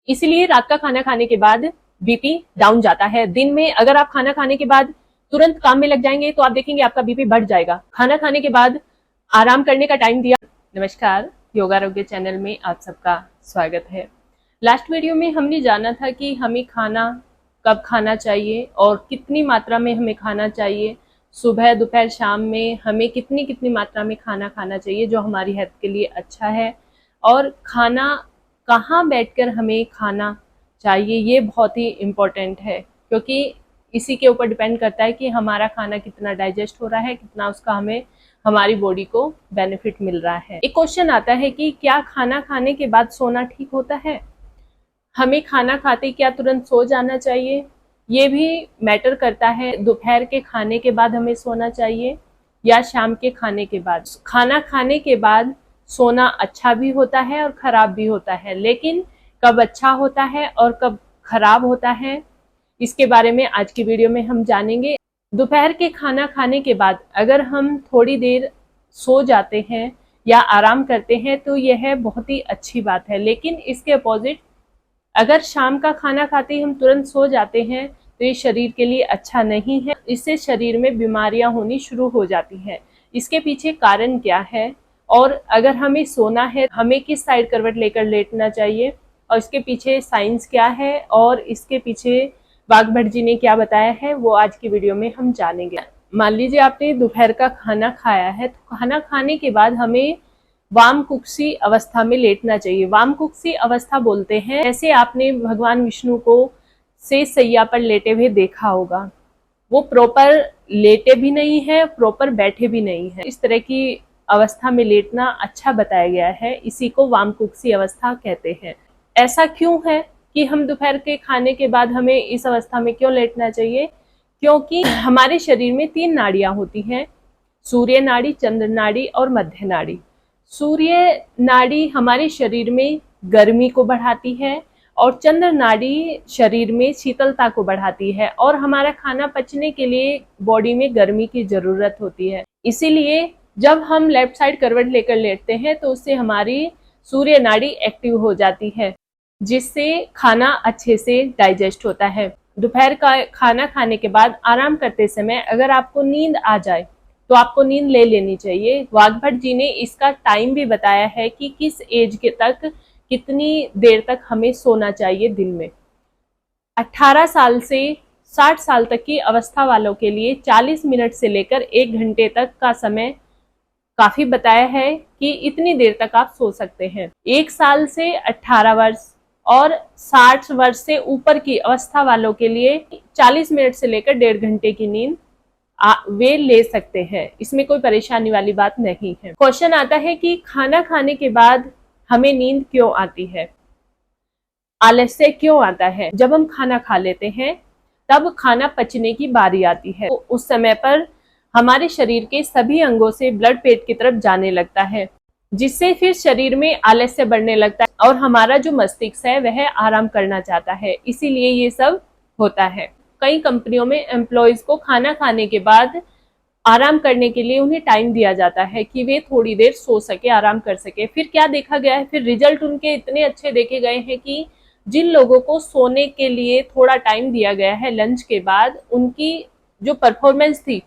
इसलिए रात का खाना खाने के बाद बीपी डाउन जाता है। दिन में अगर आप खाना खाने के बाद तुरंत काम में लग जाएंगे तो आप देखेंगे आपका बीपी बढ़ जाएगा। खाना खाने के बाद आराम करने का टाइम दिया। नमस्कार, योगा आरोग्य चैनल में आप सबका स्वागत है। लास्ट वीडियो में हमने जाना था कि हमें खाना कब खाना चाहिए और कितनी मात्रा में हमें खाना चाहिए, सुबह दोपहर शाम में हमें कितनी मात्रा में खाना खाना चाहिए जो हमारी हेल्थ के लिए अच्छा है, और खाना कहाँ बैठकर हमें खाना चाहिए ये बहुत ही इम्पोर्टेंट है, क्योंकि इसी के ऊपर डिपेंड करता है कि हमारा खाना कितना डाइजेस्ट हो रहा है, कितना उसका हमें हमारी बॉडी को बेनिफिट मिल रहा है। एक क्वेश्चन आता है कि क्या खाना खाने के बाद सोना ठीक होता है? हमें खाना खाते क्या तुरंत सो जाना चाहिए? ये भी मैटर करता है। दोपहर के खाने के बाद हमें सोना चाहिए या शाम के खाने के बाद? खाना खाने के बाद सोना अच्छा भी होता है और खराब भी होता है, लेकिन कब अच्छा होता है और कब खराब होता है इसके बारे में आज की वीडियो में हम जानेंगे। दोपहर के खाना खाने के बाद अगर हम थोड़ी देर सो जाते हैं या आराम करते हैं तो यह बहुत ही अच्छी बात है, लेकिन इसके अपोजिट अगर शाम का खाना खाते ही हम तुरंत सो जाते हैं तो ये शरीर के लिए अच्छा नहीं है। इससे शरीर में बीमारियां होनी शुरू हो जाती हैं। इसके पीछे कारण क्या है और अगर हमें सोना है हमें किस साइड करवट लेकर लेटना चाहिए और इसके पीछे साइंस क्या है और इसके पीछे वाघभट जी ने क्या बताया है, वो आज की वीडियो में हम जानेंगे। मान लीजिए आपने दोपहर का खाना खाया है, तो खाना खाने के बाद हमें वामकुक्षी अवस्था में लेटना चाहिए। वामकुक्षी अवस्था बोलते हैं, ऐसे आपने भगवान विष्णु को से सैया पर लेटे हुए देखा होगा। वो प्रॉपर लेटे भी नहीं है, प्रॉपर बैठे भी नहीं है। इस तरह की अवस्था में लेटना अच्छा बताया गया है, इसी को वामकुक्षी अवस्था कहते हैं। ऐसा क्यों है कि हम दोपहर के खाने के बाद हमें इस अवस्था में क्यों लेटना चाहिए? क्योंकि हमारे शरीर में 3 नाड़ियां होती हैं, सूर्य नाड़ी, चंद्र नाड़ी और मध्य नाड़ी। सूर्य नाड़ी हमारे शरीर में गर्मी को बढ़ाती है और चंद्र नाड़ी शरीर में शीतलता को बढ़ाती है, और हमारा खाना पचने के लिए बॉडी में गर्मी की जरूरत होती है। इसीलिए जब हम लेफ्ट साइड करवट लेकर लेटते हैं तो उससे हमारी सूर्य नाड़ी एक्टिव हो जाती है, जिससे खाना अच्छे से डाइजेस्ट होता है। दोपहर का खाना खाने के बाद आराम करते समय अगर आपको नींद आ जाए तो आपको नींद ले लेनी चाहिए। वाघभट जी ने इसका टाइम भी बताया है कि किस एज के तक कितनी देर तक हमें सोना चाहिए दिन में। 18 साल से 60 साल तक की अवस्था वालों के लिए 40 मिनट से लेकर 1 घंटे तक का समय काफी बताया है कि इतनी देर तक आप सो सकते हैं। 1 साल से 18 वर्ष और 60 वर्ष से ऊपर की अवस्था वालों के लिए 40 मिनट से लेकर 1.5 घंटे की नींद वे ले सकते हैं। इसमें कोई परेशानी वाली बात नहीं है। क्वेश्चन आता है कि खाना खाने के बाद हमें नींद क्यों आती है, आलस्य क्यों आता है? जब हम खाना खा लेते हैं तब खाना पचने की बारी आती है, तो उस समय पर हमारे शरीर के सभी अंगों से ब्लड पेट की तरफ जाने लगता है, जिससे फिर शरीर में आलस्य बढ़ने लगता है और हमारा जो मस्तिष्क है वह आराम करना चाहता है। इसीलिए ये सब होता है। कई कंपनियों में एम्प्लॉयज को खाना खाने के बाद आराम करने के लिए उन्हें टाइम दिया जाता है कि वे थोड़ी देर सो सके, आराम कर सके। फिर क्या देखा गया है, फिर रिजल्ट उनके इतने अच्छे देखे गए हैं कि जिन लोगों को सोने के लिए थोड़ा टाइम दिया गया है लंच के बाद, उनकी जो परफॉर्मेंस थी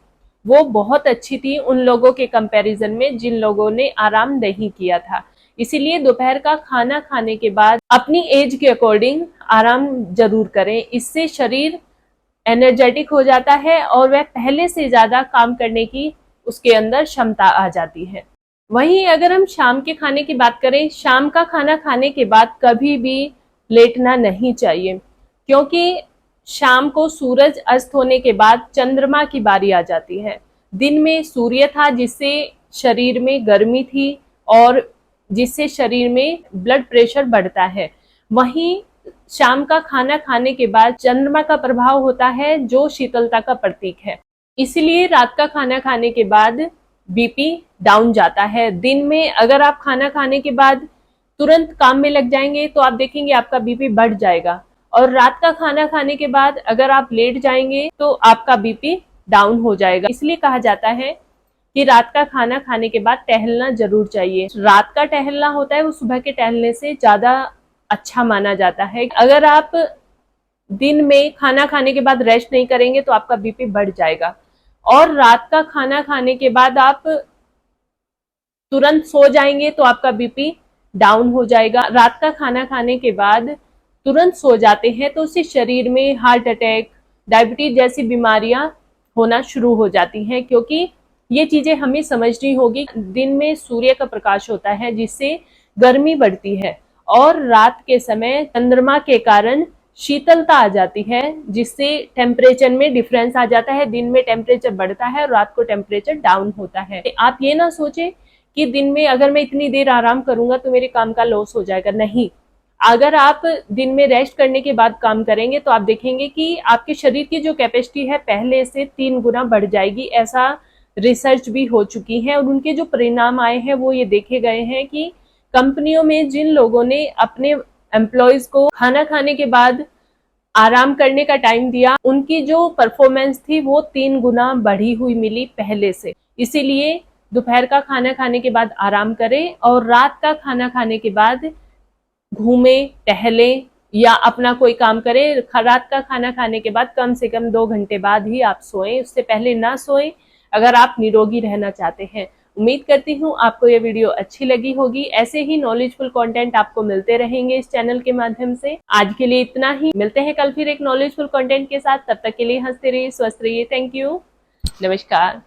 वो बहुत अच्छी थी उन लोगों के कंपैरिजन में जिन लोगों ने आराम नहीं किया था। इसीलिए दोपहर का खाना खाने के बाद अपनी एज के अकॉर्डिंग आराम जरूर करें। इससे शरीर एनर्जेटिक हो जाता है और वह पहले से ज्यादा काम करने की उसके अंदर क्षमता आ जाती है। वहीं अगर हम शाम के खाने की बात करें, शाम का खाना खाने के बाद कभी भी लेटना नहीं चाहिए, क्योंकि शाम को सूरज अस्त होने के बाद चंद्रमा की बारी आ जाती है। दिन में सूर्य था जिससे शरीर में गर्मी थी और जिससे शरीर में ब्लड प्रेशर बढ़ता है। वहीं शाम का खाना खाने के बाद चंद्रमा का प्रभाव होता है जो शीतलता का प्रतीक है। इसलिए रात का खाना खाने के बाद बीपी डाउन जाता है। दिन में अगर आप खाना खाने के बाद तुरंत काम में लग जाएंगे तो आप देखेंगे आपका बीपी बढ़ जाएगा, और रात का खाना खाने के बाद अगर आप लेट जाएंगे तो आपका बीपी डाउन हो जाएगा। इसलिए कहा जाता है कि रात का खाना खाने के बाद टहलना जरूर चाहिए। रात का टहलना होता है वो सुबह के टहलने से ज्यादा अच्छा माना जाता है। अगर आप दिन में खाना खाने के बाद रेस्ट नहीं करेंगे तो आपका बीपी बढ़ जाएगा। और रात का खाना खाने के बाद आप तुरंत सो जाएंगे तो आपका बीपी डाउन हो जाएगा। रात का खाना खाने के बाद तुरंत सो जाते हैं तो उससे शरीर में हार्ट अटैक, डायबिटीज जैसी बीमारियां होना शुरू हो जाती हैं, क्योंकि ये चीजें हमें समझनी होगी। दिन में सूर्य का प्रकाश होता है जिससे गर्मी बढ़ती है, और रात के समय चंद्रमा के कारण शीतलता आ जाती है, जिससे टेम्परेचर में डिफरेंस आ जाता है। दिन में टेम्परेचर बढ़ता है और रात को टेम्परेचर डाउन होता है। आप ये ना सोचे कि दिन में अगर मैं इतनी देर आराम करूंगा तो मेरे काम का लॉस हो जाएगा। नहीं, अगर आप दिन में रेस्ट करने के बाद काम करेंगे तो आप देखेंगे कि आपके शरीर की जो कैपेसिटी है पहले से 3 गुना बढ़ जाएगी। ऐसा रिसर्च भी हो चुकी है और उनके जो परिणाम आए हैं वो ये देखे गए हैं कि कंपनियों में जिन लोगों ने अपने एम्प्लॉयज को खाना खाने के बाद आराम करने का टाइम दिया, उनकी जो परफॉर्मेंस थी वो 3 गुना बढ़ी हुई मिली पहले से। इसीलिए दोपहर का खाना खाने के बाद आराम करें और रात का खाना खाने के बाद घूमे, टहले या अपना कोई काम करें। रात का खाना खाने के बाद कम से कम 2 घंटे बाद ही आप सोएं, उससे पहले ना सोएं अगर आप निरोगी रहना चाहते हैं। उम्मीद करती हूँ आपको ये वीडियो अच्छी लगी होगी। ऐसे ही नॉलेजफुल कंटेंट आपको मिलते रहेंगे इस चैनल के माध्यम से। आज के लिए इतना ही, मिलते हैं कल फिर एक नॉलेजफुल कंटेंट के साथ। तब तक के लिए हंसते रहिए, स्वस्थ रहिए। थैंक यू, नमस्कार।